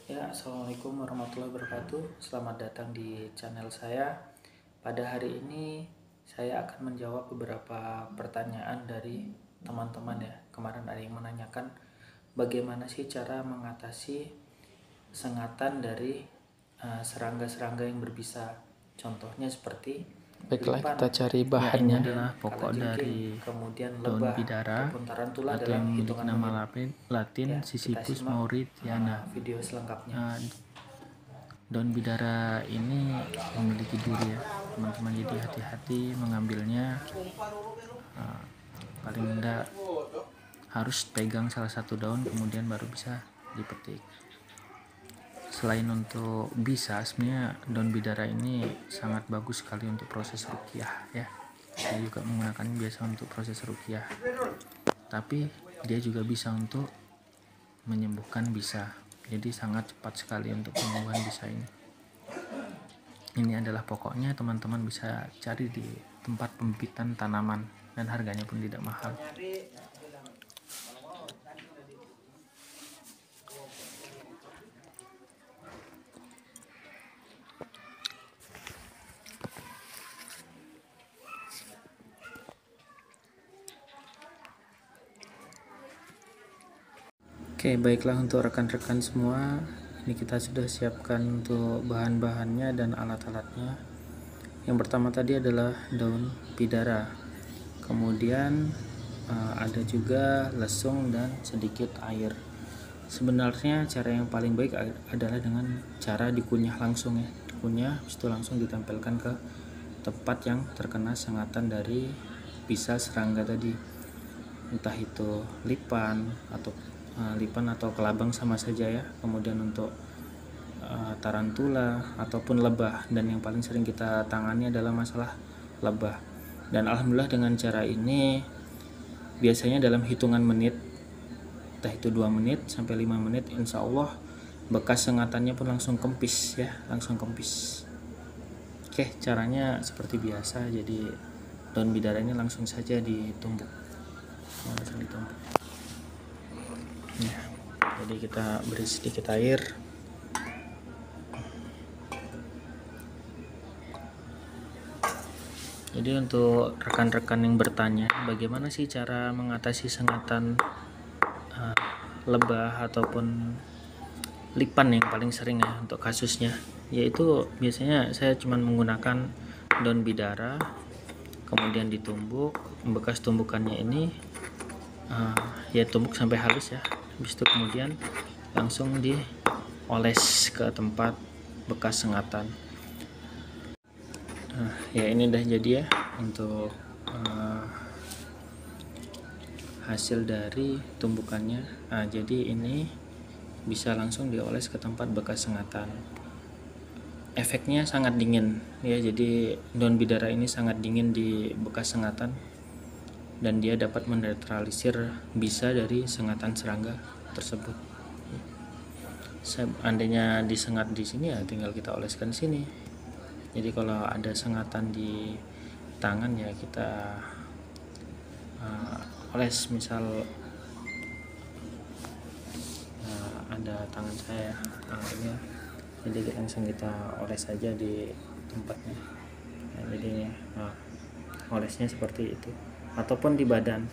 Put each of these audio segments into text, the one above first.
Ya, Assalamualaikum warahmatullahi wabarakatuh. Selamat datang di channel saya. Pada hari ini saya akan menjawab beberapa pertanyaan dari teman-teman ya. Kemarin ada yang menanyakan bagaimana sih cara mengatasi sengatan dari serangga-serangga yang berbisa. Contohnya seperti Baiklah, lipan, kita cari bahannya kemudian adalah pokok kalajengking, dari kemudian daun lebah bidara ataupun tarantula atau dalam yang memiliki hitungan nama menit. Latin Ya, kita Sisyphus simak mauritiana. video selengkapnya. Daun bidara ini memiliki duri ya teman-teman, jadi hati-hati mengambilnya. Paling tidak harus pegang salah satu daun kemudian baru bisa dipetik. Selain untuk bisa, sebenarnya daun bidara ini sangat bagus sekali untuk proses ruqyah ya. Saya juga menggunakannya biasa untuk proses ruqyah. Tapi dia juga bisa untuk menyembuhkan bisa. Jadi sangat cepat sekali untuk penyembuhan bisa ini. Ini adalah pokoknya, teman-teman bisa cari di tempat pembibitan tanaman dan harganya pun tidak mahal. Oke, baiklah untuk rekan-rekan semua, ini kita sudah siapkan untuk bahan-bahannya dan alat-alatnya. Yang pertama tadi adalah daun bidara, kemudian ada juga lesung dan sedikit air. Sebenarnya cara yang paling baik adalah dengan cara dikunyah langsung ya, dikunyah habis itu langsung ditempelkan ke tempat yang terkena sengatan dari bisa serangga tadi, entah itu lipan atau kelabang sama saja ya. Kemudian untuk tarantula ataupun lebah, dan yang paling sering kita tangani adalah masalah lebah. Dan alhamdulillah dengan cara ini biasanya dalam hitungan menit, entah itu 2 menit sampai 5 menit, insya Allah bekas sengatannya pun langsung kempis ya, langsung kempis. Oke, caranya seperti biasa. Jadi daun bidara ini langsung saja ditumbuk. Ya, jadi kita beri sedikit air. Jadi untuk rekan-rekan yang bertanya bagaimana sih cara mengatasi sengatan lebah ataupun lipan yang paling sering ya untuk kasusnya, yaitu biasanya saya cuma menggunakan daun bidara, kemudian ditumbuk, bekas tumbukannya ini ya tumbuk sampai halus ya, habis itu kemudian langsung dioles ke tempat bekas sengatan. Ya ini udah jadi ya untuk hasil dari tumbukannya. Jadi ini bisa langsung dioles ke tempat bekas sengatan. Efeknya sangat dingin ya, jadi daun bidara ini sangat dingin di bekas sengatan dan dia dapat menetralisir bisa dari sengatan serangga tersebut. Seandainya disengat di sini ya tinggal kita oleskan sini. Jadi kalau ada sengatan di tangan ya kita oles, misal ada tangan saya ini ya, jadi langsung kita oles saja di tempatnya. Jadi olesnya seperti itu, ataupun di badan,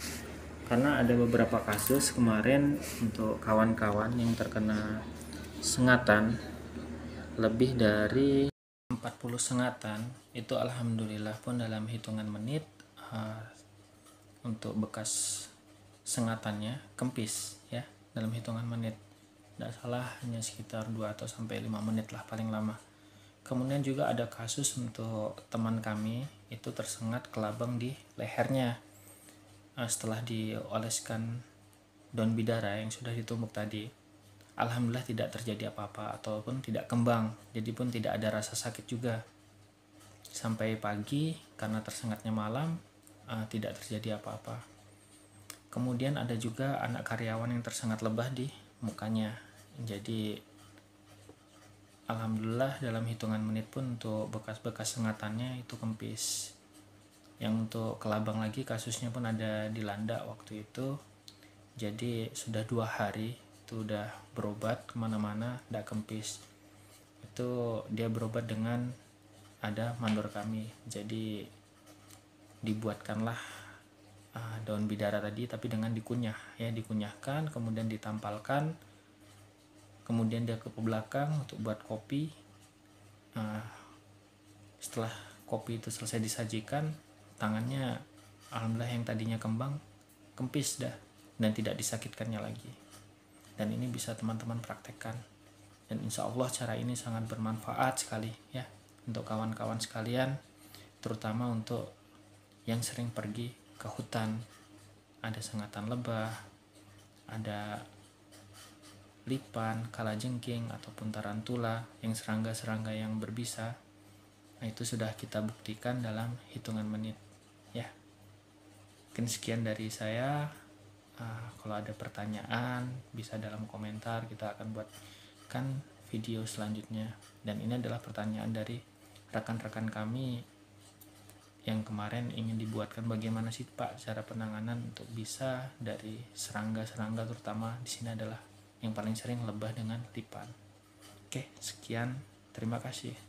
karena ada beberapa kasus kemarin untuk kawan-kawan yang terkena sengatan lebih dari 40 sengatan, itu alhamdulillah pun dalam hitungan menit untuk bekas sengatannya kempis ya, dalam hitungan menit. Tidak salah hanya sekitar 2 atau sampai 5 menit lah paling lama. Kemudian juga ada kasus untuk teman kami itu tersengat kelabang di lehernya setelah dioleskan daun bidara yang sudah ditumbuk tadi. Alhamdulillah tidak terjadi apa-apa ataupun tidak kembang, jadi pun tidak ada rasa sakit juga. Sampai pagi karena tersengatnya malam tidak terjadi apa-apa. Kemudian ada juga anak karyawan yang tersengat lebah di mukanya. Jadi alhamdulillah dalam hitungan menit pun untuk bekas-bekas sengatannya itu kempis. Yang untuk kelabang lagi kasusnya pun ada di Landak waktu itu. Jadi sudah 2 hari itu udah berobat kemana-mana, tidak kempis. Itu dia berobat dengan ada mandor kami. Jadi dibuatkanlah daun bidara tadi, tapi dengan dikunyah ya, dikunyahkan kemudian ditampalkan, kemudian dia ke belakang untuk buat kopi. Setelah kopi itu selesai disajikan, tangannya alhamdulillah yang tadinya kempis dah dan tidak disakitkannya lagi. Dan ini bisa teman-teman praktekkan, dan insya Allah cara ini sangat bermanfaat sekali ya untuk kawan-kawan sekalian, terutama untuk yang sering pergi ke hutan, ada sengatan lebah, ada lipan, kalajengking ataupun tarantula, yang serangga-serangga yang berbisa. Nah, itu sudah kita buktikan dalam hitungan menit ya. Mungkin sekian dari saya. Kalau ada pertanyaan bisa dalam komentar, kita akan buatkan video selanjutnya. Dan ini adalah pertanyaan dari rekan-rekan kami yang kemarin ingin dibuatkan, bagaimana sih Pak cara penanganan untuk bisa dari serangga-serangga, terutama di sini adalah yang paling sering lebah dengan lipan. Oke, sekian, terima kasih.